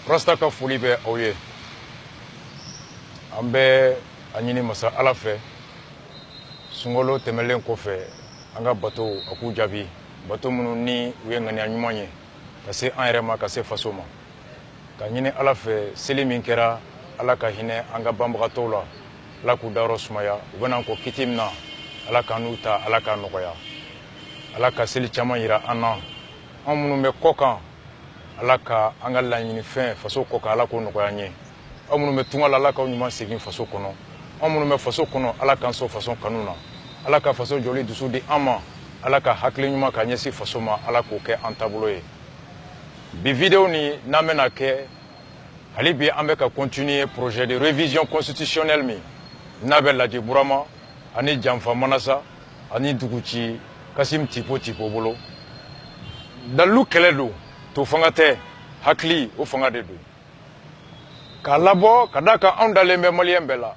Rasta ka foli bɛ aw ye. An bɛ a ɲini masa Ala fɛ sunkalo tɛmɛlen kɔfɛ an ka bato a k'u jaabi bato minnu ni u ye ŋaniya ɲuman ye ka se an yɛrɛ ma ka se faso ma ka ɲini Ala fɛ seli min kɛra Ala ka hinɛ an ka banbagatɔw la Ala k'u dayɔrɔ sumaya u bɛna ko kiti min na Ala ka n'u ta Ala ka nɔgɔya Ala ka seli caman yira an na an minnu bɛ kɔ kan Ala ka an ka laɲini fɛn faso kɔ kan Ala k'o nɔgɔya an ye aw minnu bɛ tunga la Ala k'aw ɲuman segin faso kɔnɔ aw minnu bɛ faso kɔnɔ Ala k'an sɔn faso kanu na Ala ka faso jɔli dusu di an ma Ala ka hakili ɲuman ka ɲɛsin faso ma Ala k'o kɛ an taabolo ye bi vidéo ni n'an bɛna kɛ hali bi an bɛ ka continuer projet de révision constitutionnelle min n'a bɛ Laji Burama ani Janfa Manasa ani Duguci Kasim Tipo bolo dalu kɛlɛ don to fanga tɛ hakili o fanga de don k'a labɔ ka d'a kan anw dalen bɛ maliyɛn bɛɛ la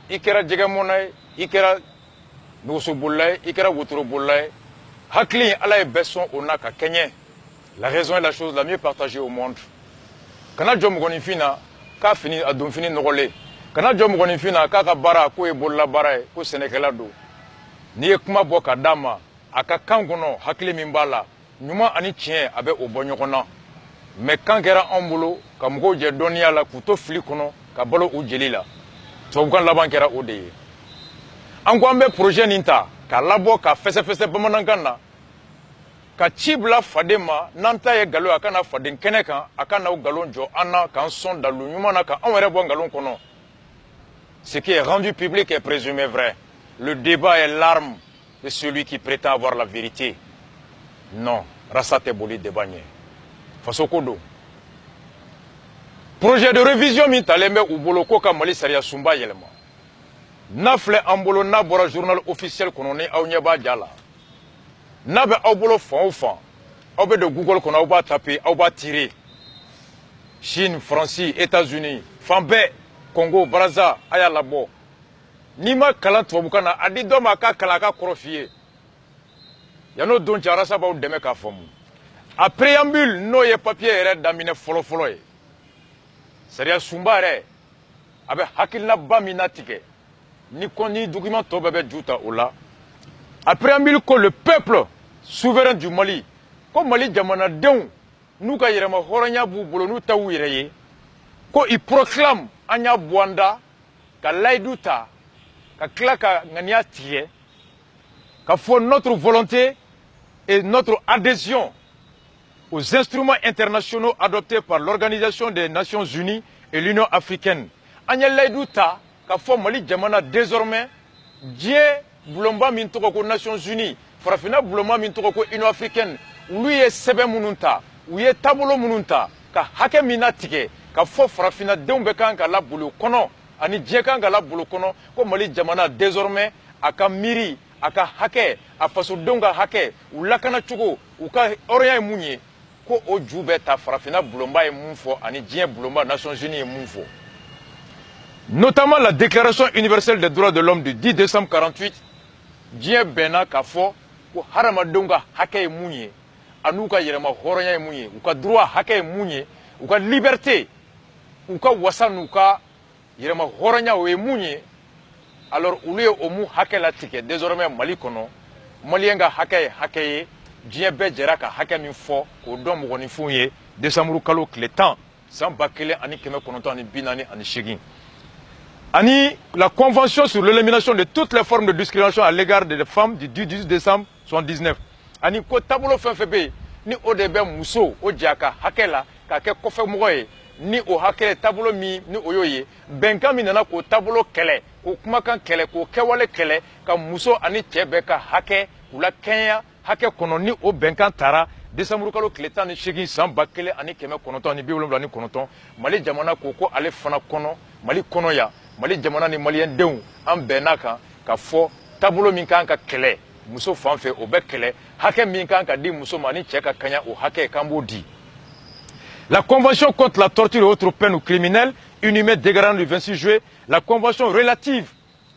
i kɛra jɛgɛmɔna ye i kɛra nɛgɛsobolila ye i kɛra wotorobolila ye hakili Ala ye bɛɛ sɔn o na ka kɛɲɛ la raison est la chose la mieux partagée au monde kana jɔ mɔgɔninfin na k'a fini a don fini nɔgɔlen kana jɔ mɔgɔninfin na k'a ka baara k'o ye bolola baara ye ko sɛnɛkɛla don n'i ye kuma bɔ ka d'a ma a ka kan kɔnɔ hakili min b'a la ɲuman ani tiɲɛ a bɛ o bɔ ɲɔgɔn na mais kan kɛra anw bolo ka mɔgɔw jɛ dɔnniya la k'u to fili kɔnɔ ka balo u jeli la tubabukan laban kɛra o de ye an ko an bɛ projet nin ta k'a labɔ ka fɛsɛfɛsɛ bamanankan na ka ci bila faden ma n'an ta ye nkalon a kana faden kɛnɛ kan a ka n'aw nkalon jɔ an na k'an sɔn dalu ɲuman na ka anw yɛrɛ bɔ nkalon kɔnɔ ce qui est rendu public est présumé vrai le débat est l'arme de celui qui prétend avoir la vérité non rasa tɛ boli débat ɲɛ faso ko don projet de révision min talen bɛ u bolo ko ka Mali sariya sunba yɛlɛma n'a filɛ an bolo n'a bɔra journal officiel kɔnɔ ni aw ɲɛ b'a ja la n'a bɛ aw bolo fan o fan aw bɛ don Google kɔnɔ aw b'a taper aw b'a tirer Chine, France, États-Unis fan bɛɛ Congo, Brazza a y'a labɔ n'i ma kalan tubabukan na a di dɔ ma a ka kalan a ka kɔrɔ f'i ye yan'o don cɛ Arasa b'aw dɛmɛ k'a faamu a préambule n'o ye papier yɛrɛ daminɛ fɔlɔ-fɔlɔ ye sariya sunba yɛrɛ a bɛ hakilinaba min latigɛ ni document tɔ bɛɛ bɛ ju ta o la a préambule ko le peuple souverain du Mali ko Mali jamanadenw n'u ka yɛrɛma hɔrɔnya b'u bolo n'u ta y'u yɛrɛ ye ko il proclame an y'a bɔ an da ka layidu ta ka tila ka ŋaniya tigɛ ka fɔ notre volonté et notre adhésion aux instruments internationaux adoptés par l'Organisation des Nations Unies et l'Union africaine. An ye layidu ta ka fɔ Mali jamana désormais diɲɛ bulonba min tɔgɔ ko Nations Unies farafinna bulonba min tɔgɔ ko Union africaine olu ye sɛbɛn minnu ta u ye taabolo minnu ta ka hakɛ min latigɛ ka fɔ farafinna denw bɛ kan ka laboli o kɔnɔ ani diɲɛ kan ka laboli o kɔnɔ ko Mali jamana désormais a ka miiri a ka hakɛ a fasodenw ka hakɛ u lakana cogo u ka hɔrɔnya ye mun ye ko o ju bɛ ta farafinna bulonba ye mun fɔ ani diɲɛ bulonba Nations Unies ye mun fɔ notamment la déclaration universelle des droits de l'homme du 10 décembre 48 diɲɛ bɛnna k'a fɔ ko hadamadenw ka hakɛ ye mun ye an'u ka yɛrɛma hɔrɔnya ye mun ye u ka droit hakɛ ye mun ye u ka liberté u ka wasa n'u ka yɛrɛma hɔrɔnya o ye mun ye alors olu ye o mun hakɛ latigɛ désormais Mali kɔnɔ maliyɛn ka hakɛ ye hakɛ ye diɲɛ bɛɛ jɛra ka hakɛ min fɔ k'o dɔn mɔgɔninfinw ye décembre kalo tile 10 san 1948 ani la convention sur l'élimination de toutes les formes de discrimination à l'égard des femmes du 18 décembre 1979 ani ko taabolo fɛn fɛn bɛ yen ni o de bɛ muso o jɛ a ka hakɛ la k'a kɛ kɔfɛmɔgɔ ye ni o hakɛ taabolo min ni o y'o ye bɛnkan min nana k'o taabolo kɛlɛ k'o kumakan kɛlɛ k'o kɛwale kɛlɛ ka muso ani cɛ bɛɛ ka hakɛ u la kɛɲɛ hakɛ kɔnɔ ni o bɛnkan taara décembre kalo tile 18 san 1979 Mali jamana ko ko ale fana kɔnɔ Mali kɔnɔ ya Mali jamana ni maliyɛn denw an bɛnna kan ka fɔ taabolo min kan ka kɛlɛ muso fan fɛ o bɛ kɛlɛ hakɛ min kan ka di muso ma ni cɛ ka kaɲa o hakɛ kan b'o di la convention contre la torture et autres peines ou criminelles inhumée déclarant le 26 juillet la convention relative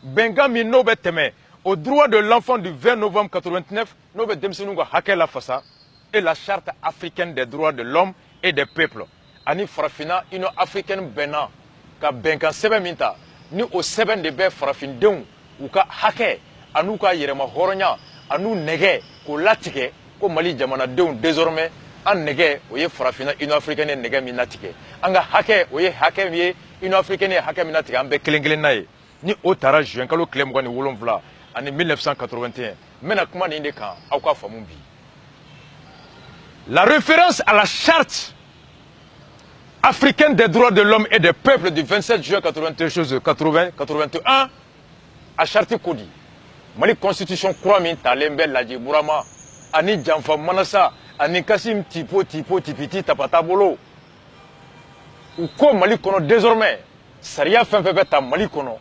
bɛnkan min n'o bɛ tɛmɛ au droit de l'enfant du 20 novembre 89 n'o bɛ denmisɛnninw ka hakɛ la fasa et la charte africaine des droits de l'homme et des peuples ani farafina ino africaine bena ka benkan sɛbɛn min ta ni o sɛbɛn de bɛ farafindenw u ka hakɛ an'u ka yɛrɛma hɔrɔnya an'u nɛgɛ k'o latigɛ ko Mali jamanadenw désormais an nɛgɛ o ye farafina ino africaine ye nɛgɛ min latigɛ an ka hakɛ o ye hakɛ min ye ino africaine ye hakɛ min latigɛ an bɛɛ kelen kelen n'a ye ni o taara juin kalo tile 27 ani 1981 n bɛna kuma nin de kan aw ka faamu bi. La référence à la charte africaine des droits de l'homme et des peuples du 27 juin 81 a charte ko di Mali constitution kura min talen bɛ Laji Burama ani Janfa Manasa ani Kasim Tipo Tipiti Tapata bolo u ko Mali kɔnɔ désormais sariya fɛn fɛn bɛ ta Mali kɔnɔ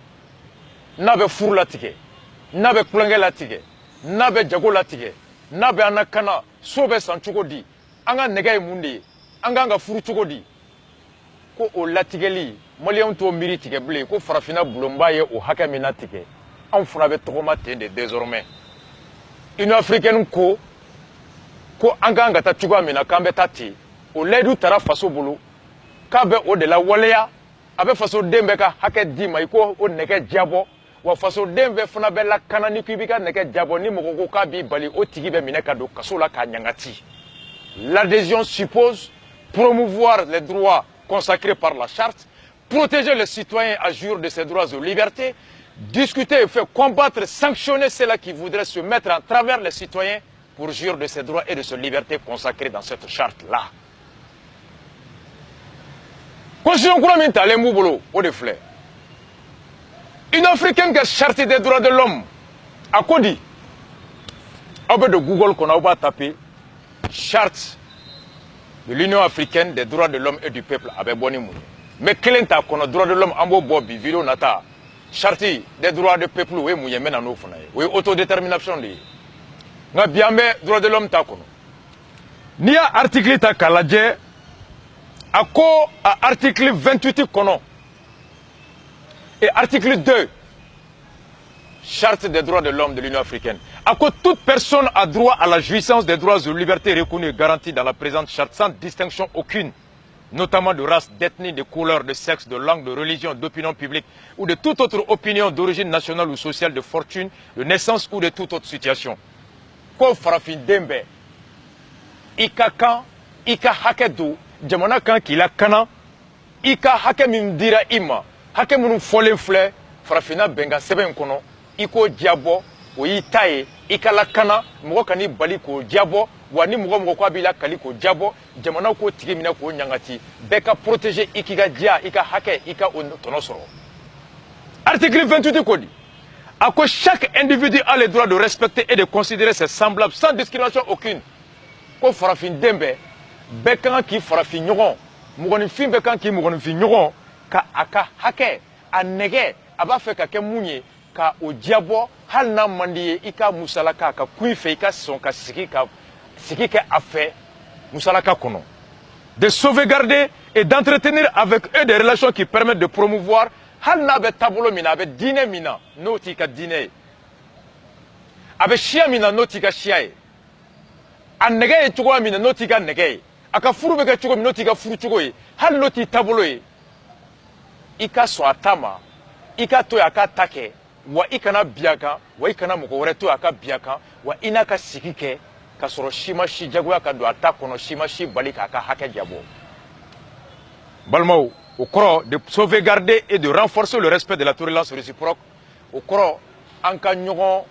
n'a bɛ furu latigɛ n'a bɛ kulonkɛ latigɛ n'a bɛ jago latigɛ n'a bɛ an na kana so bɛ san cogo di an ka nɛgɛ ye mun de ye an k'an ka furu cogo di ko o latigɛli maliyɛnw t'o miiri tigɛ bilen ko farafina bulonba ye o hakɛ min latigɛ anw fana bɛ tɔgɔma ten de désormais Union africaine ko an k'an ka taa cogoya min na k'an bɛ taa ten o layidu taara faso bolo k'a bɛ o de la waleya a bɛ fasoden bɛɛ ka hakɛ d'i ma i ko o nɛgɛ jabɔ wa fasoden bɛɛ fana bɛ lakana ni ko i b'i ka nɛgɛ jabɔ ni mɔgɔ ko k'a b'i bali o tigi bɛ minɛ ka don kaso la k'a ɲangati. L'adhésion suppose promouvoir les droits consacrés par la charte, protéger les citoyens à jour de ses droits et libertés, discuter et faire combattre, sanctionner ceux-là qui voudraient se mettre à travers les citoyens pour jouir de ses droits et de ses libertés consacrées dans cette charte-là. Constitution kura min talen b'u bolo o de filɛ Une africaine ka charte des droits de l'homme a ko di aw bɛ don Google kɔnɔ aw b'a taper charte de l'Union africaine des droits de l'homme et du peuple a bɛ bɔ ni mun ye mais kelen t'a kɔnɔ droits de l'homme an b'o bɔ bi vidéo nata charte des droits du peuple o ye mun ye n bɛ na n'o fana ye o ye autodétermination de ye nka bi an bɛ droits de l'homme t'a kɔnɔ n'i y'a article ta k'a lajɛ a ko à article 28 kɔnɔ et article 2 charte des droits de l'homme de l'Union africaine a ko toute personne a droit à la jouissance des droits et libertés reconnus et garantis dans la présente charte sans distinction aucune, notamment de race, d'ethnie, de couleur, de sexe, de langue, de religion, d'opinion publique ou de toute autre opinion d'origine nationale ou sociale, de fortune, de naissance ou de toute autre situation. Ko farafin bɛɛ i ka kan i ka hakɛ don jamana kan k'i lakana i ka hakɛ min dira i ma hakɛ minnu fɔlen filɛ farafina bɛnkan sɛbɛn in kɔnɔ i k'o jabɔ o y'i ta ye i ka lakana mɔgɔ kan'i bali k'o jabɔ wa ni mɔgɔ ko a b'i lakali k'o jabɔ jamana k'o tigi minɛ k'o ɲangati bɛɛ ka protéger i k'i ka diya i ka hakɛ i ka o tɔnɔ sɔrɔ. Article 28 ko di a ko chaque individu a le droit de respecter et de considérer ses semblables sans discrimination aucune ko farafin bɛɛ bɛɛ ka kan k'i farafin ɲɔgɔn mɔgɔninfin bɛɛ kan k'i mɔgɔninfin ɲɔgɔn ka a ka hakɛ a nɛgɛ a b'a fɛ ka kɛ mun ye ka o jabɔ hali n'a man di ye i ka musalaka ka kun i fɛ i ka sɔn ka sigi kɛ a fɛ musalaka kɔnɔ de sauvegarder et d'entretenir avec eux des relations qui permettent de promouvoir hali n'a bɛ taabolo min na a bɛ diinɛ min na n'o t'i ka diinɛ ye a bɛ siya min na n'o t'i ka siya ye a nɛgɛ ye cogoya min na n'o t'i ka nɛgɛ ye a ka furu bɛ kɛ cogo min n'o t'i ka furu cogo ye hali n'o t'i taabolo ye i ka sɔn a ta ma i ka to yen a ka ta kɛ wa i kana bi a kan wa i kana mɔgɔ wɛrɛ to yen a ka bi a kan wa i n'a ka sigi kɛ ka sɔrɔ si ma si jagoya ka don a ta kɔnɔ si ma si bali k'a ka hakɛ jabɔ balimaw o kɔrɔ de sauvegarder et de renforcer le respect de la tolérance réciproque o kɔrɔ an ka ɲɔgɔn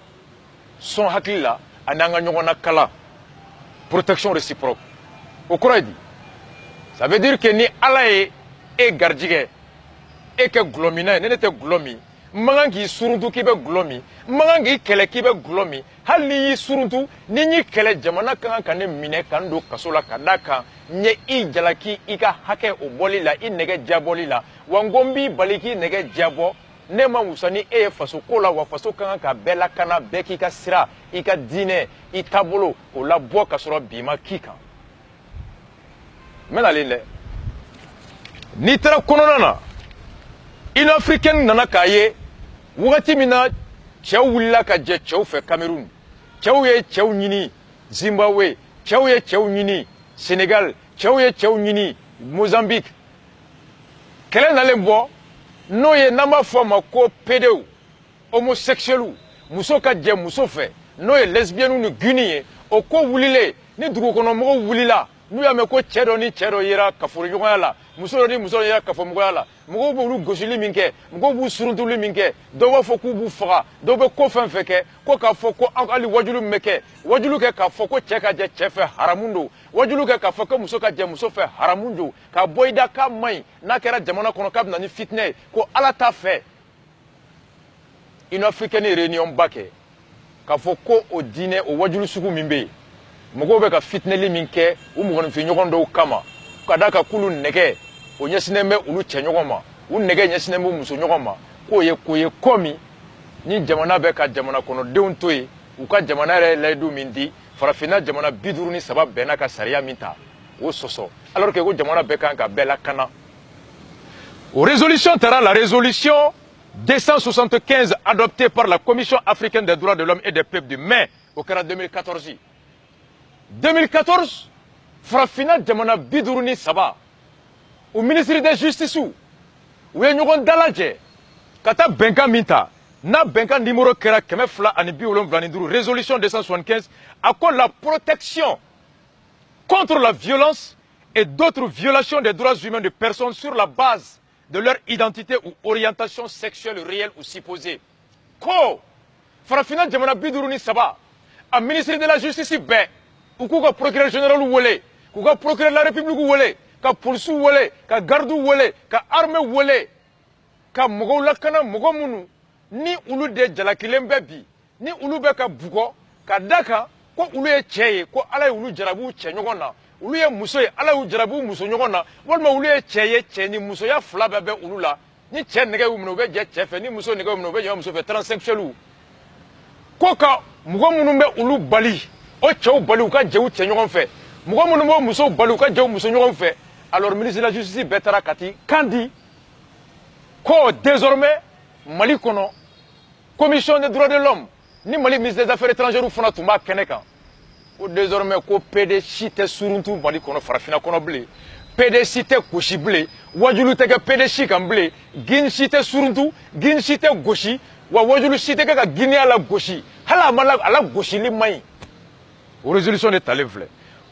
sɔn hakili la ani an ka ɲɔgɔn nakala protection réciproque o kɔrɔ ye di ça veut dire que ni ala ye e garijigɛ e kɛ gulɔmina ye ne tɛ gulɔ min n man kan k'i suruntu k'i bɛ gulɔ min n man kan k'i kɛlɛ k'i bɛ gulɔ min hali n'i y'i suruntu ni n y'i kɛlɛ jamana ka kan ka ne minɛ ka n don kaso la ka d'a kan n ye i jalaki i ka hakɛ o bɔli la i nɛgɛ jabɔli la wa n ko n b'i bali k'i nɛgɛ jabɔ ne ma wusa ni e ye faso ko la wa faso ka kan ka bɛɛ lakana bɛɛ k'i ka sira i ka diinɛ i taabolo o labɔ ka sɔrɔ bi ma k'i kan n bɛ nalen dɛ n'i taara kɔnɔna na Union africaine nana k'a ye wagati min na cɛw wulila ka jɛ cɛw fɛ Cameroun cɛw ye cɛw ɲini Zimbabwe cɛw ye cɛw ɲini Sénégal cɛw ye cɛw ɲini Mozambique kɛlɛ nalen bɔ n'o ye n'an b'a fɔ a ma ko pédéw homosexuels muso ka jɛ muso fɛ n'o ye lesbiennes ni guini ye o ko wulilen ni dugukɔnɔmɔgɔw wulila n'u y'a mɛn ko cɛ dɔ ni cɛ dɔ yera kafoɲɔgɔnya la muso dɔ ni muso dɔ yera kafoɲɔgɔnya la mɔgɔw b'olu gosili min kɛ mɔgɔw b'u suruntuli min kɛ dɔw b'a fɔ k'u b'u faga dɔw bɛ ko fɛn fɛn kɛ ko k'a fɔ ko hali wajulu min bɛ kɛ wajulu kɛ k'a fɔ ko cɛ ka jɛ cɛ fɛ haramu don wajulu kɛ k'a fɔ ko muso ka jɛ muso fɛ haramu don k'a bɔ i da k'a man ɲi n'a kɛra jamana kɔnɔ k'a bɛ na ni fitinɛ ye ko ala t'a fɛ Union africaine réunion ba kɛ k'a fɔ ko o diinɛ o wajulu sugu min bɛ yen mɔgɔw bɛ ka fitinɛli min kɛ u mɔgɔninfinɲɔgɔn dɔw kama ka da ka k'ulu nɛgɛ o ɲɛsinnen bɛ olu cɛɲɔgɔn ma u nɛgɛ ɲɛsinnen bɛ musoɲɔgɔn ma k'o ye ko min ni jamana bɛ ka jamana kɔnɔdenw to yen u ka jamana yɛrɛ layidu min di farafinna jamana 53 bɛnna ka sariya min ta o sɔsɔ alors que ko jamana bɛɛ kan ka bɛɛ lakana o résolution taara la résolution 275 adoptée par la Commission africaine des droits de l'homme et des peuples de mai au kɛra 2014 2014 farafinna jamana 53 o ministre de justice u ye ɲɔgɔn dalajɛ ka taa bɛnkan min ta n'a bɛnkan numéro kɛra 275 résolution 275 a ko la protection contre la violence et d'autres violations des droits humains de personnes sur la base de leur identité ou orientation sexuelle réelle ou supposée ko farafinna jamana 53 a ministre de la justice bɛɛ u k'u ka procureur général wele k'u ka procureur de la république wele ka polisiw wele ka gardiw wele ka armée wele ka mɔgɔw lakana mɔgɔ minnu ni olu de jalakilen bɛ bi ni olu bɛ ka bugɔ ka da kan ko olu ye cɛ ye ko ala ye olu jarabiw cɛ ɲɔgɔn na olu ye muso ye ala y'u jarabiw muso ɲɔgɔn na walima olu ye cɛ ye cɛ ni musoya fila bɛɛ bɛ olu la ni cɛ nɛgɛ y'u minɛ u bɛ jɛ cɛ fɛ ni muso nɛgɛ y'u minɛ u bɛ jɛ muso fɛ transsexuels ko ka mɔgɔ minnu bɛ olu bali o cɛw bali u ka jɛw cɛ ɲɔgɔn fɛ mɔgɔ minnu b'o musow bali u ka jɛw muso ɲɔgɔn fɛ alors ministre de la justice bɛɛ taara ka t'i kan di ko désormais mali kɔnɔ commission des droits de l'homme ni mali ministre des affaires étrangères fana tun b'a kɛnɛ kan ko désormais ko PD si tɛ suruntu mali kɔnɔ farafinna kɔnɔ bilen PD si tɛ gosi bilen wajulu tɛ kɛ PD si kan bilen gini si tɛ suruntu gini si tɛ gosi wa wajulu si tɛ kɛ ka giniya la gosi hali a la gosili man ɲi o résolution de talen filɛ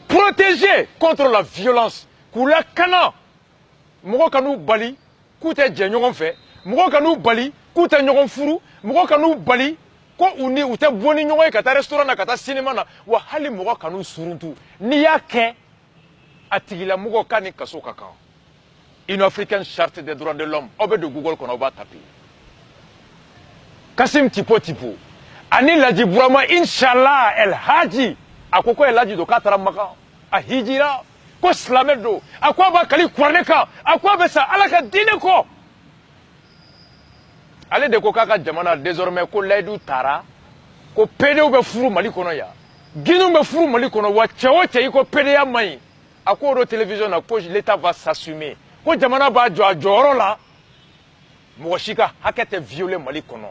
protéger contre la violence k'u lakana mɔgɔ kan'u bali k'u tɛ jɛ ɲɔgɔn fɛ mɔgɔ kan'u bali k'u tɛ ɲɔgɔn furu mɔgɔ kan'u bali ko u tɛ bɔ ni ɲɔgɔn ye ka taa restaurant na ka taa cinéma na wa hali mɔgɔ kan'u suruntu n'i y'a kɛ a tigilamɔgɔ ka ni kaso ka kan Union africaine charte des droits de l'homme aw bɛ don Google kɔnɔ aw b'a taper Kassim Tipo ani Laji Burama inshallah El Haji a ko El Haji do k'a taara Makan a hijira ko silamɛ don a ko a b'a kali kuranɛ kan a ko a bɛ sa ala ka diinɛ kɔ ale de ko k'a ka jamana désormais ko layidu taara ko PDw bɛ furu Mali kɔnɔ yan Guinéw bɛ furu Mali kɔnɔ wa cɛ o cɛ i ko PDya man ɲi a ko o do télévision na ko l'état va s'assumer ko jamana b'a jɔ a jɔyɔrɔ la mɔgɔ si ka hakɛ tɛ violer Mali kɔnɔ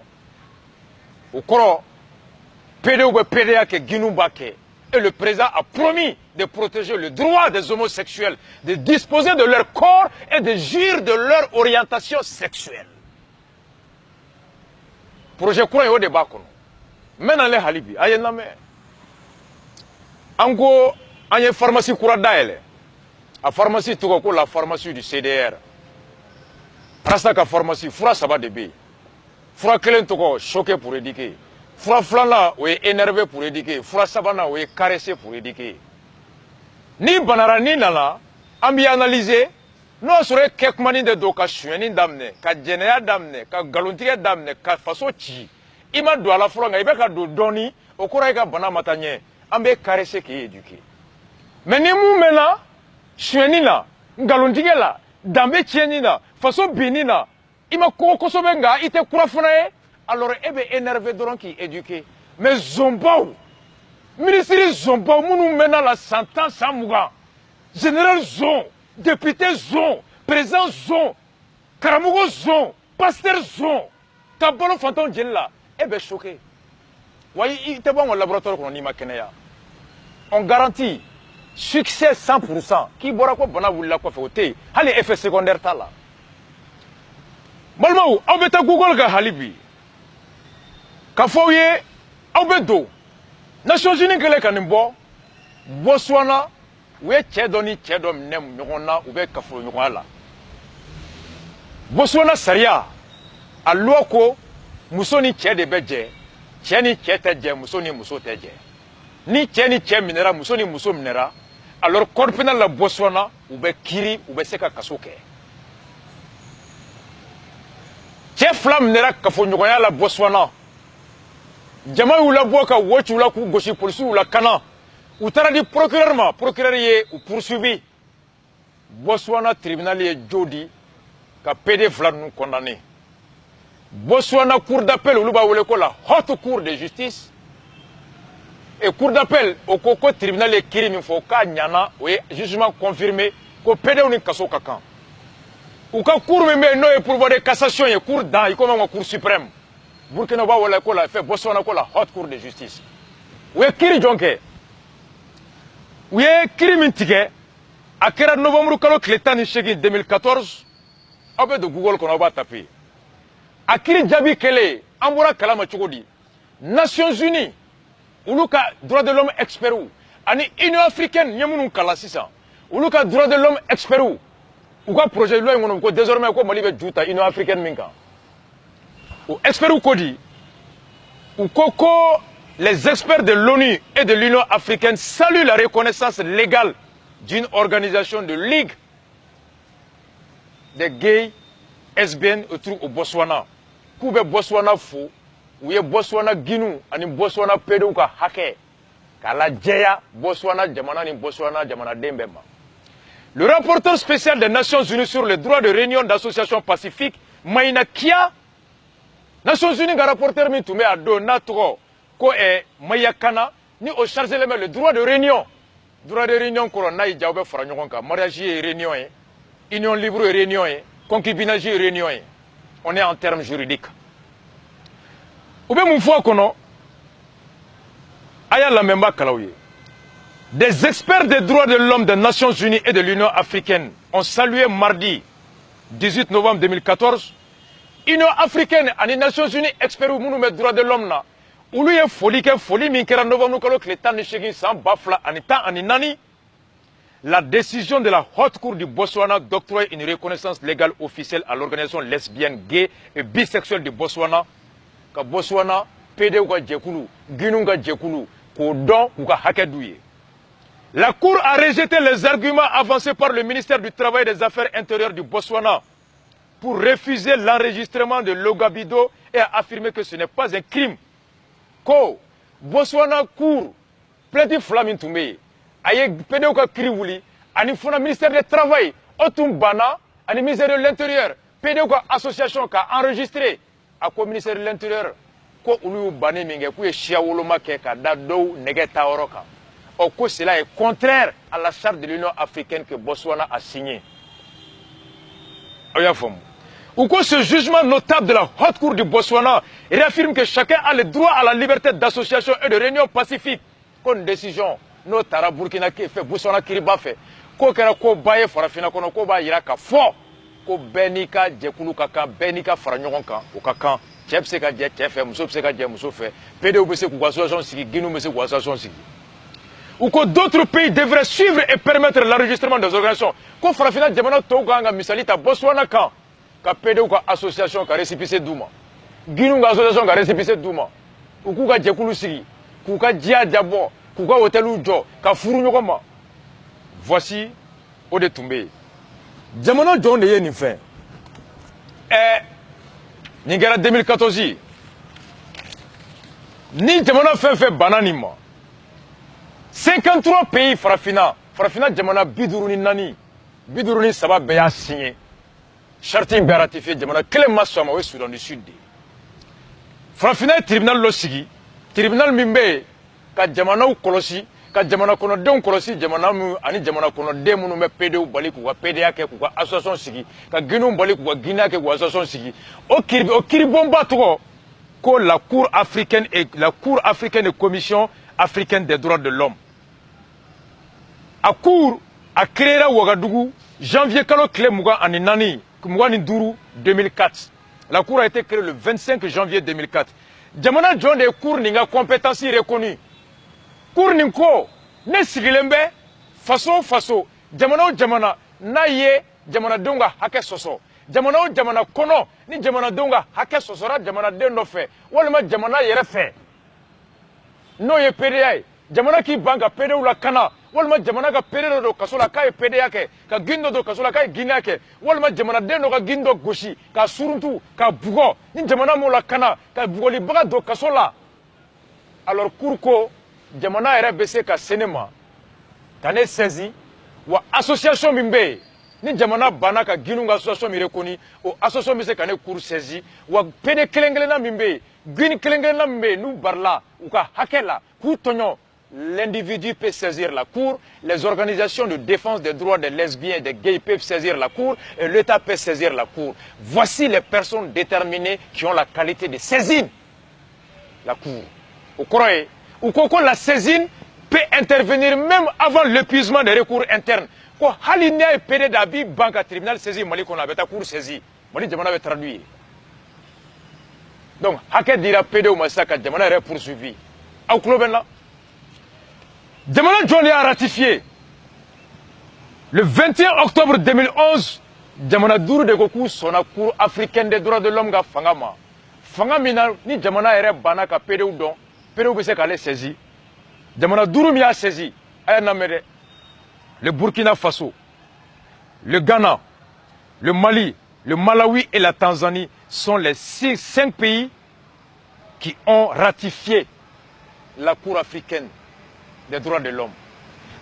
o kɔrɔ PDw bɛ PDya kɛ Guinéw b'a kɛ et le président a promis de protéger le droit des homosexuels de disposer de leur corps et de jouir de leur orientation sexuelle. Projet kura y'o de b'a kɔnɔ n bɛ n'ale hali bi a ye n lamɛn an ko an ye pharmacie kura dayɛlɛ a pharmacie tɔgɔ ko la pharmacie du CDR Rasta ka pharmacie fura 3 de bɛ yen fura kelen tɔgɔ choqué pour éduquer fura filanan o ye énervé pour éduquer fura sabanan o ye caressé pour éduquer ni banara ni nana an b'i analyser n'o y'a sɔrɔ e kɛkumani de don ka sonyɛni daminɛ ka jɛnɛya daminɛ ka nkalontigɛ daminɛ ka faso ci i ma don a la fɔlɔ nka i bɛ ka don dɔɔni o kɔrɔ ye ka bana ma taa ɲɛ an bɛ caressé k'e éduquer mais ni mun mɛnna sonyɛni na nkalontigɛ la danbe tiɲɛni na faso binni na i ma kɔgɔ kosɛbɛ nka i tɛ kura fana ye alors e bɛ énervé dɔrɔn k'i éduquer mais zonbaw ministre zonbaw minnu mɛnna la san 10 san 20 général zon député zon président zon karamɔgɔ zon pasteur zon ka balo fantanw jeli la e bɛ choqué wa i tɛ bɔ an ka laboratoire kɔnɔ n'i ma kɛnɛya on garantit succès 100%. Qui bora ko bana wula ko fe ote. Hali effet secondaire ta la. Malmau, aw beta Google ga halibi. Ka fo ye aw be do. Nations Unies kele kanimbo. Botswana we chedoni chedom nem nyona ube ka fo nyona. Botswana saria a loko musoni chede beje. Cheni chete je musoni muso teje. Ni cheni che minera musoni muso minera. Alors code pénal la Botswana ube kiri ube seka kasoke. Che flam nera kafo nyoya la Botswana. Jama ou la boka wochu la ku goshi police ou la kana. Ou tara di procureur ye ou poursuivi. Botswana tribunal ye jodi ka PD flam nous condamné. Botswana cour d'appel ou luba wole ko la haute cour de justice. Et cour d'appel au koko tribunal ye kiri min fo ka nyana ou jugement confirmé ko PD ou ni kaso kakan. Ou ka cour me no et pourvoi de cassation et cour dans il comme cour suprême. Burkina Faso wala ko la fait Botswana ko la haute cour de justice. Ou kiri jonke. Ou kiri mintige akera novembre kalo kletani shegi 2014 abe de Google ko ba taper. Akiri jabi kele ambura kalama chogodi. Nations Unies uluka droit de l'homme expert ou ani Union africaine nyamunu kala sisa. Uluka droit de l'homme expert ou ka projet de loi ngono ko désormais ko mali be juta Union africaine minka. Ou expert ou kodi ou koko les experts de l'ONU et de l'Union africaine saluent la reconnaissance légale d'une organisation de ligue des gays SBN autour au Botswana. Koube Botswana fo ou ye Botswana Guinou ani Botswana pedo ka hake kala jeya Botswana jamana ni Botswana jamana dembema. Le rapporteur spécial des Nations Unies sur les droits de réunion d'associations pacifiques, Maïna Kia, Nations Unies a rapporteur mi tume ado natro ko Mayakana ni au chargé le droit de réunion. Droit de réunion ko na ijabe fara nyon ka mariage et réunion union libre et réunion concubinage et réunion. On est en termes juridiques. Oube mon foi kono aya la memba kalaouye. Des experts des droits de l'homme des Nations Unies et de l'Union africaine ont salué mardi 18 novembre 2014 Union africaine et les Nations Unies experts des droits de l'homme na où lui est folie minkera novembre kalo kletan ni shegi sans bafla anita aninani la décision de la haute cour du Botswana d'octroyer une reconnaissance légale officielle à l'organisation lesbienne, gay et bisexuelle du Botswana ka Botswana PD ou djekulu ginunga djekulu ko don ou ka hakedouye. La Cour a rejeté les arguments avancés par le ministère du Travail et des Affaires intérieures du Botswana pour refuser l'enregistrement de Logabido et a affirmé que ce n'est pas un crime. Ko Botswana Cour plainte Flamin Toumé aye PDO ka kriwuli ani fona ministère du Travail Otumbana ani ministère de l'Intérieur PDO ka association ka enregistré à ko ministère de l'Intérieur ko ulu bani minge ku ye shia woloma ke ka dado negeta oroka. Or que cela est contraire à la charte de l'Union africaine que Botswana a signée. Ou que ce jugement notable de la haute cour du Botswana réaffirme que chacun a le droit à la liberté d'association et de réunion pacifique. Comme décision, notara Burkina qui fait Botswana Kiriba fait. Ko kera ko baye farafina kono ko ba yira ka fo ko benika jekulu kaka benika faranyogon kan o kakan chef se ka je chef muso se ka je muso fait PD obese ku association sigi ginu mese ku association sigi. Ou que d'autres pays devraient suivre et permettre l'enregistrement des organisations. Quand Farafina Djamana Toganga Misalita Botswana kan ka PD ou ka association ka récépissé Douma. Guinou ka association ka récépissé Douma. Ou ku ka jekulu sigi, ku ka dia diabo, ku ka hôtelu jo, ka furu nyokoma. Voici Ode Toumbe. Djamana John de ni fin. Ningara 2014. Ni Djamana fait bananima. 53 pays Farafina Djamana Biduruni Nani Biduruni Saba Beya signé Chartin Beya ratifié Djamana Kelema Soma au Soudan du Sud. Farafina tribunal Losigi tribunal Mimbe ka Djamana ou Kolosi ka Djamana kono don Kolosi Djamana mu ani Djamana kono de munu me PD ou bali ku PDA ke ku association sigi ka Guinou bali ku Guinea ke ku association sigi o kiribomba to ko la Cour africaine et Commission africaine des droits de l'homme. a cour a créé Ouagadougou janvier kalo kile mugan ani nani mugan ni duru 2004. La cour a été créée le 25 janvier 2004. Jamana John de cour ninga compétence reconnue. Cour ninko ne sigilembe faso faso jamana jamana na ye jamana donga hake soso. Jamana jamana kono ni jamana donga hake sosora jamana den no fe walima jamana yere fe. No ye PDA jamana ki banga PDA la kana walima jamana ka PDA do kasola kay PDA ke ka gindo do kasola kay gina ke walima jamana den no ka gindo goshi ka suruntu ka bugo ni jamana mo la kana ka bugoli baga do kasola. Alors kurko jamana yere bese ka cinéma tane saisi wa association mimbe ni jamana bana ka ginunga association mi reconnue o association mi se kane cour saisi wa pede kelengelena mimbe gin kelengelena mimbe nous barla ou ka hakela ku tonyo l'individu peut saisir la cour, les organisations de défense des droits des lesbiens et des gays peuvent saisir la cour et l'État peut saisir la cour. Voici les personnes déterminées qui ont la qualité de saisine la cour. Vous croyez? Ou qu'on la saisine peut intervenir même avant l'épuisement des recours internes. Ko halinia et PD d'abi banque tribunal saisi mali qu'on avait ta cour saisi. Mali jamana avait traduit. Donc hake dira PD ou massaka jamana est poursuivi. Au club là. Jamana Johnny a ratifié le 21 octobre 2011 Jamana Dourou de Goku son cour africaine des droits de l'homme ga fangama. Fangamina ni jamana ere bana ka PD ou don PD ou bese kale saisi. Jamana Dourou mi a saisi. Aya namere le Burkina Faso, le Ghana, le Mali, le Malawi et la Tanzanie sont les 5 pays qui ont ratifié la Cour africaine des droits de l'homme.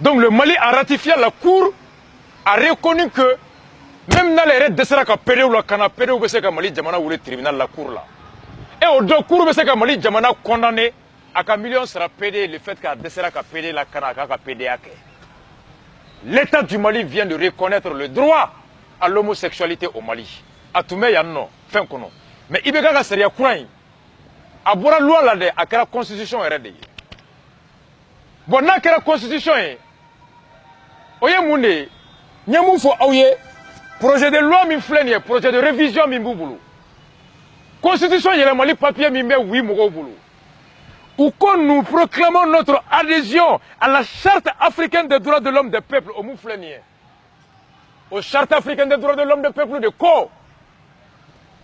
Donc le Mali a ratifié la Cour, a reconnu que même dans les raids de Saraka, Péréou, la Kana, Péréou, Besseka Mali, Djamana ou le tribunal, la Cour là. Et au deux Cour, Besseka Mali, Djamana condamné à 1 million sera pédé le fait qu'à Desseraka pédé la Kana, qu'à pédé. L'État du Mali vient de reconnaître le droit à l'homosexualité au Mali. A tout mais non, fin kono. Mais il y a seria courant. A bora loi là de à la constitution est redé. Bon na la constitution est. Oye munde, nyamu fo oye projet de loi mi flenie, projet de révision mi bouboulou. Constitution y a le Mali papier mi me oui mo boulou. Ou quand nous proclamons notre adhésion à la Charte africaine des droits de l'homme des peuples au Mouflenier, aux Chartes africaines des droits de l'homme des peuples de Ko,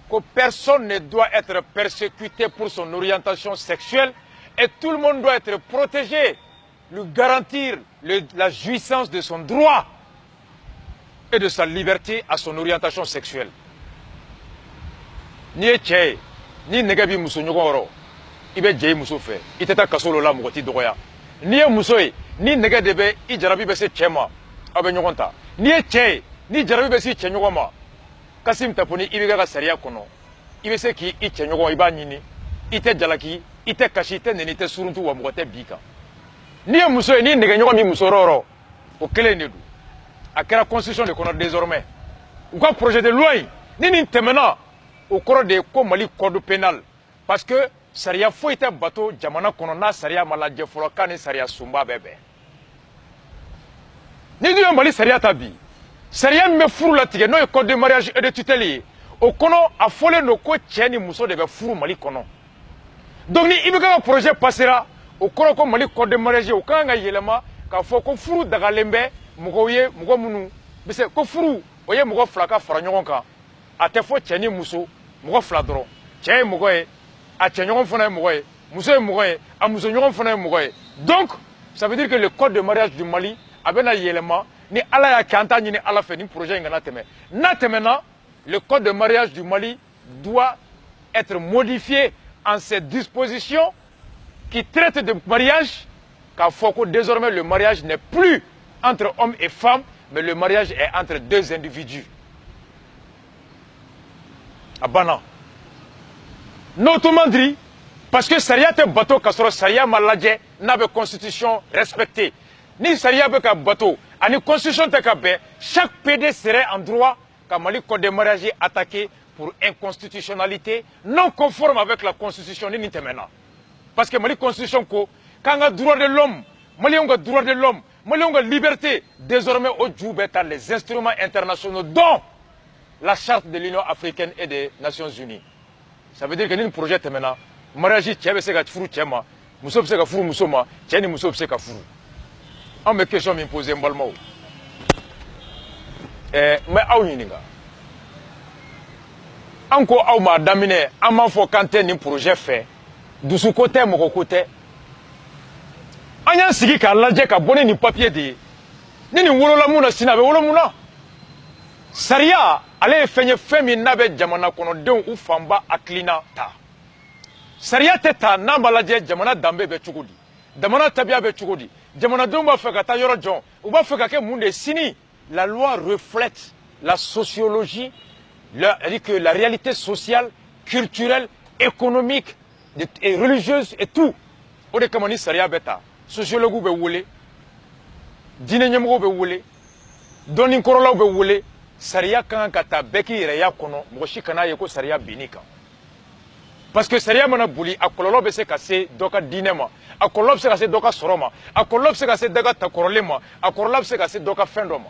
que personne ne doit être persécuté pour son orientation sexuelle et tout le monde doit être protégé, lui garantir la jouissance de son droit et de sa liberté à son orientation sexuelle. Ni Eche, ni Negabi Moussonyogoro. Ibe jey muso fe iteta kasolo la mugoti dogoya ni e muso yi ni nege debe I jarabi be se chema abe nyogonta ni e che ni jarabi be se chenyogoma kasim taponi ibe ga sariya kono ibe se ki I chenyogo iba nyini ite jalaki ite kashi ite neni te suruntu wa mugote bika ni e muso yi ni nege nyogo mi muso roro o kele nedu akera constitution de kono désormais ou quoi projet de loi ni ni temena au cours de ko Mali code pénal parce que Saria foita bateau jamana kono na saria malaje folo kani saria sumba bebe. Ni du Mali saria tabi. Saria me furu la tige no e code de mariage et de tutelle. O kono a folé no ko tieni muso de be furu Mali kono. Donc ni ibeka projet passera o kono ko Mali code de mariage o kanga yelema ka fo ko furu daga lembe mugoye mugo munu bise ko furu oye mugo flaka fara nyogon ka ate fo tieni muso mugo fladro. Tieni mugoye a tchenyogon fona mogoye muso mogoye a muso nyogon fona mogoye. Donc ça veut dire que le code de mariage du Mali abena yelema ni ala ya kanta ni ala fe ni projet ngana teme na temena le code de mariage du Mali doit être modifié en ces dispositions qui traitent de mariage car faut que désormais le mariage n'est plus entre hommes et femmes mais le mariage est entre deux individus. Abana Notamment dit, parce que Saria te bateau, Kasoro Saria maladie, n'a pas constitution respectée. Ni Saria beka bateau, ani constitution te kabé, chaque PD serait en droit, quand Mali code de mariage est attaqué pour inconstitutionnalité, non conforme avec la constitution, ni maintenant. Parce que Mali constitution ko, quand on a droit de l'homme, Mali on a droit de l'homme, Maliens ont liberté. Désormais, au Djoubeta, les instruments internationaux, dont la charte de l'Union africaine et des Nations unies. Ça veut dire que nous projet maintenant, mariage, tu as fait furu tchema, muso se ka furu muso ma, tcheni muso se ka furu. On me question m'imposer mbalma. Mais aw yininga. Anko aw ma damine, amman fo kante ni projet fait, dusu côté moko côté. Anya sigi ka laje ka boni ni papier de. Ni wolola muna sina be wolo muna. Sariya ale fenye femi nabe jamana kono den u famba aklina ta. Sariya te ta nambalaje jamana dambe be chugudi. Jamana tabia be chugudi. Jamana don ba feka ta yoro jon. U ba feka ke munde sini. La loi reflète la sociologie, la réalité sociale, culturelle, économique et religieuse et tout. O de kama ni sariya beta. Sociologue be wole. Dine nyamgo be wole. Doni korolaw be wole. Sariya kan kata beki reya kono moshi kana yeko sariya binika parce que sariya mana buli akololo be se kase doka dinema akololo be se kase doka soroma akololo be se kase daga takorolema akololo be se kase doka fendoma.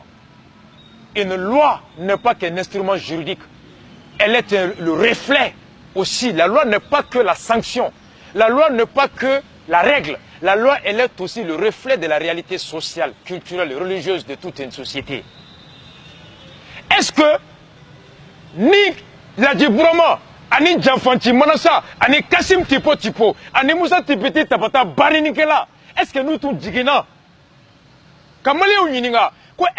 Une loi n'est pas qu'un instrument juridique, elle est le reflet aussi. La loi n'est pas que la sanction, la loi n'est pas que la règle, la loi elle est aussi le reflet de la réalité sociale, culturelle et religieuse de toute une société. Est-ce que ni la Djibourama, ani Djanfanti Manassa, ani Kassim Tipo Tipo, ani Moussa Tipiti Tapata Barinikela, est-ce que nous tous digina Kamali ou Yininga,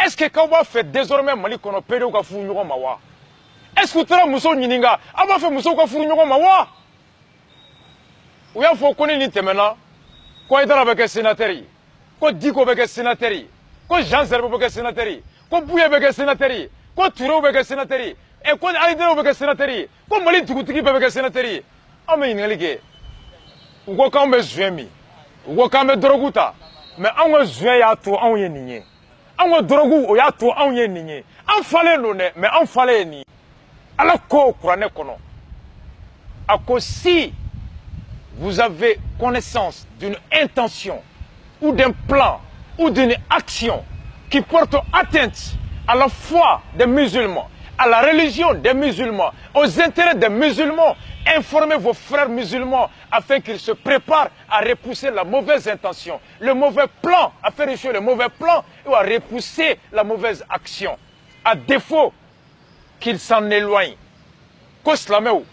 est-ce que Kawa fait désormais Mali qu'on a payé au Kafou Mawa? Est-ce que tu as Moussa Yininga, Aba fait Moussa Kafou Mawa? Ou y'a faut qu'on ait maintenant, quoi est avec un sénateur, quoi Diko avec un sénateur, quoi Jean Zerbo avec un sénateur, quoi Bouya avec un sénateur. Ko Touré be ke sénateur et ko Aïdara be ke sénateur ko Mali dugutigi be ke sénateur ame yingali ke ugo kan be zuemi ugo kan be droguta mais anwo zue ya to anwo ye ninye anwo drogu o ya to anwo ye ninye an fale no ne mais an fale ni ala ko Qur'an kono ako si vous avez connaissance d'une intention ou d'un plan ou d'une action qui porte atteinte à la foi des musulmans, à la religion des musulmans, aux intérêts des musulmans, informez vos frères musulmans afin qu'ils se préparent à repousser la mauvaise intention, le mauvais plan, à faire échouer le mauvais plan ou à repousser la mauvaise action. À défaut qu'ils s'en éloignent. Ko slameu,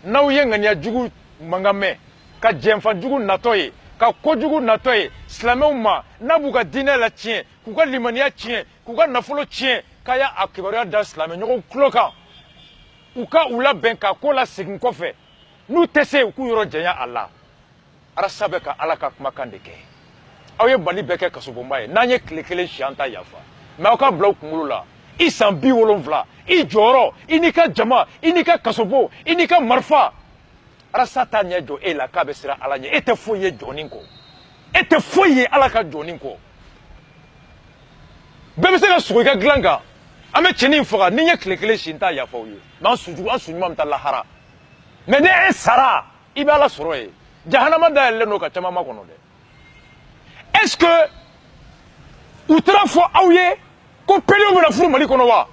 na uyenganya jugu mangame, ka djemfa jugu natoye, ka kojugu natoye, slameu ma, na buga dine la tien, kuka limania tien, kuka nafolo tien, kaya akibaria da slame nyoko kloka. Uka ula benka kola sigin kofe. Nu tese uku yoro jenya Allah. Ara sabeka alaka kumakandeke. Awe bali beke kasubombaye, nanye klekele shianta yafa. Ma uka blau kumulula. Isan bi wolonvla, I joro, inika jama, inika kasobo, inika marfa. Ara sata nyejo e la kabesira alanye, ete foye joninko. Ete foye alaka joninko. Bebe se ka sugo ka glanga ame cheni foga ninya klekele shinta ya fawye na suju asunuma mta lahara me de sara ibala soroye jahannama da le no ka chama makono de. Est-ce que outra fo awye ko pele na furu mali kono wa?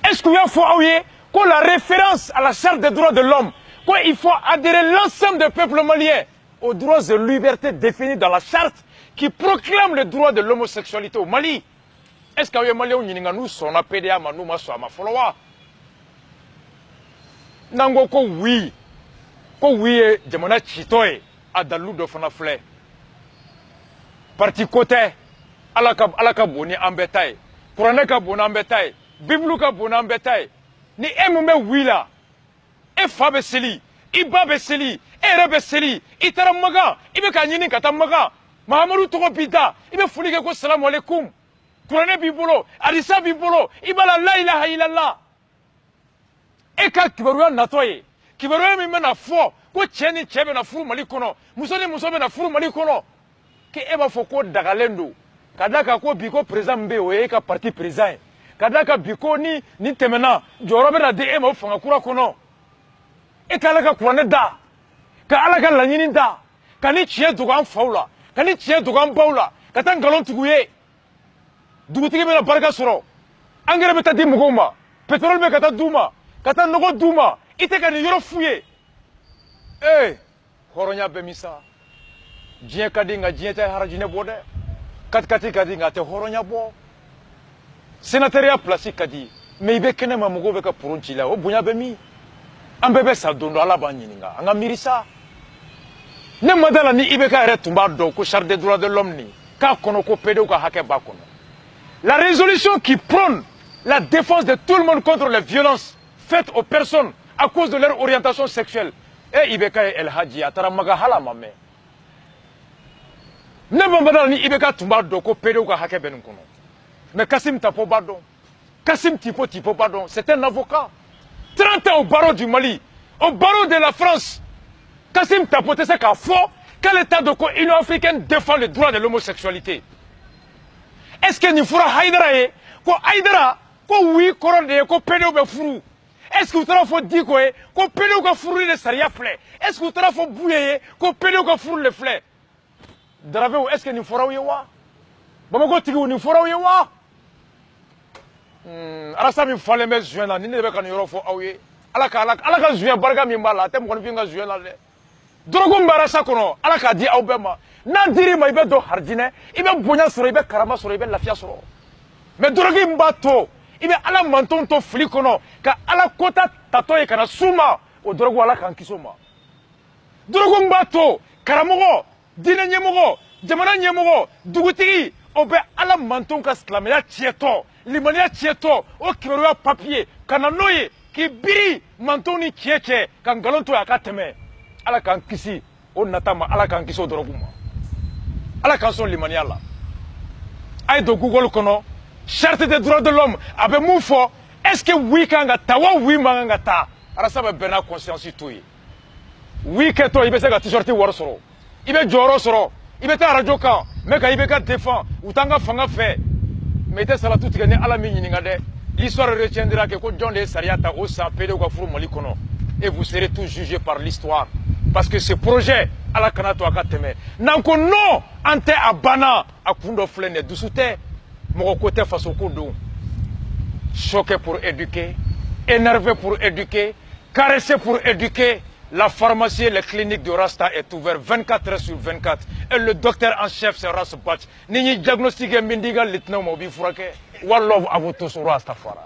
Est-ce que ya fo awye ko la référence à la charte des droits de l'homme ko il faut adhérer l'ensemble des peuples maliens aux droits et libertés définis dans la charte qui proclame le droit de l'homosexualité au Mali? Est-ce que les Maliens nous sont à PDA, nous sommes à Folowa? Nango ko oui, demona chitoy à Dalou de Fonafle. Parti côté, alaka boni ambetaï, Kuraneka bon ambetaï, Bibluka bon ambetaï, ni emume wila, e fabe seli, ibabe seli, e rebe seli, itara maga, ibe kanyini kata maga, Mahamadou Togo Pita, ibe fulike ko salam alaikum. Kurane bibolo, Adissa bibolo, ibala la ilaha illallah. Eka kibaruya natoye, kibaruya mi mena fo, ko cheni chebe na furu mali kono, musone musobe na furu mali kono. Ke eba foko dagalendo, kadaka ko biko président mbe oye ka parti président. Kadaka biko ni temena, jorobe na de ema fanga kura kono. Eka laka kurane da, ka alaka lanyini da, kani chie dugan faula, kani chie dugan baula, katan galon tuguye. dugutigi bɛna barika sɔrɔ engrais bɛ taa di mɔgɔw ma pétrole bɛ ka taa d'u ma ka taa nɔgɔ d'u ma i tɛ ka nin yɔrɔ f'u ye hɔrɔnya bɛ min sa diɲɛ ka di nka diɲɛ tɛ harajinɛ bɔ dɛ katikati ka di nka a tɛ hɔrɔnya bɔ sénatoriya place ka di mais i bɛ kɛnɛ ma mɔgɔw bɛ ka puron ci la o bonya bɛ min an bɛɛ bɛ sa don dɔ ala b'an ɲininka an ka miiri sa ne ma da la ni IBK yɛrɛ tun b'a dɔn ko charte des droits de l'homme nin k'a kɔnɔ ko PDO ka hakɛ b'a kɔnɔ la résolution qui prône la défense de tout le monde contre les violences faites aux personnes à cause de leur orientation sexuelle IBK ye El Hadji a taara maga hala ma mɛn ne ma da la ni IBK tun b'a dɔn ko PDO ka hakɛ bɛ nin kɔnɔ mais Kassim Tapo b'a dɔn Kassim Tipo b'a dɔn c'est un avocat 30 ans au barreau du Mali au barreau de la France Kassim Tapo tɛ se k'a fɔ quel état de ko Union africaine défend les droits de l'homosexualité est-ce que nin fɔra Haidara ye ko Haidara ko oui kɔrɔ de ye ko PDO bɛ furu est-ce que u taara fɔ Diko ye ko PDO ka furu de sariya filɛ est-ce que u taara fɔ Buye ye ko PDO ka furu de filɛ Darabew est-ce que nin fɔra aw ye wa Bamako tigiw nin fɔra aw ye wa arasa min falen bɛ juin na ni ne bɛ ka nin yɔrɔ fɔ aw ye ala ka juin barika min b'a la a tɛ mɔgɔninfin ka juin na dɛ dɔrɔgu min bɛ arasa kɔnɔ ala k'a di aw bɛɛ ma n'a dir'i ma i bɛ don harijinɛ i bɛ bonya sɔrɔ i bɛ karama sɔrɔ i bɛ lafiya sɔrɔ mais dɔrɔgu min b'a to i bɛ ala mantonw to fili kɔnɔ ka ala kota tatɔ ye ka na s'u ma o dɔrɔgu ala k'an kisi o ma dɔrɔgu min b'a to karamɔgɔ diinɛ ɲɛmɔgɔ jamana ɲɛmɔgɔ dugutigi o bɛ ala mantonw ka silamɛya tiɲɛtɔ limaniya tiɲɛtɔ o kibaruya papiye ka na n'o ye k'i biri mantonw ni tiɲɛ cɛ ka nkalon to a ka tɛmɛ ala k'an kisi o nata ma ala k'an kisi o dɔrɔgu ma ala k'an sɔn limaniya la a ye don Google kɔnɔ charte des droits de l'homme a bɛ mun fɔ est-ce que oui kan ka ta wa oui man kan ka ta arasa bɛ bɛn n'a conscience to ye oui kɛtɔ i bɛ se ka t-shirt wari sɔrɔ i bɛ jɔyɔrɔ sɔrɔ i bɛ taa radio kan mais ka IBK défend u t'an ka fanga fɛ mais i tɛ salatu tigɛ ni ala min ɲininka dɛ l'histoire retiendra que ko jɔn de ye sariya ta o san PDO ka furu Mali kɔnɔ et vous serez tous jugés par l'histoire parce que ce projet ala kana to a ka tɛmɛ n'an ko non an tɛ a banna a kun dɔ filɛ nin ye dusu tɛ mɔgɔ ko tɛ faso ko don choqué pour éduquer énervé pour éduquer caressé pour éduquer. La pharmacie et les cliniques de Rasta est ouverte 24 heures sur 24. Et le docteur en chef, c'est Ras Batch. Ni diagnostiqué Mindiga Litna Mobi Furake. One love à vous tous, Rastafari.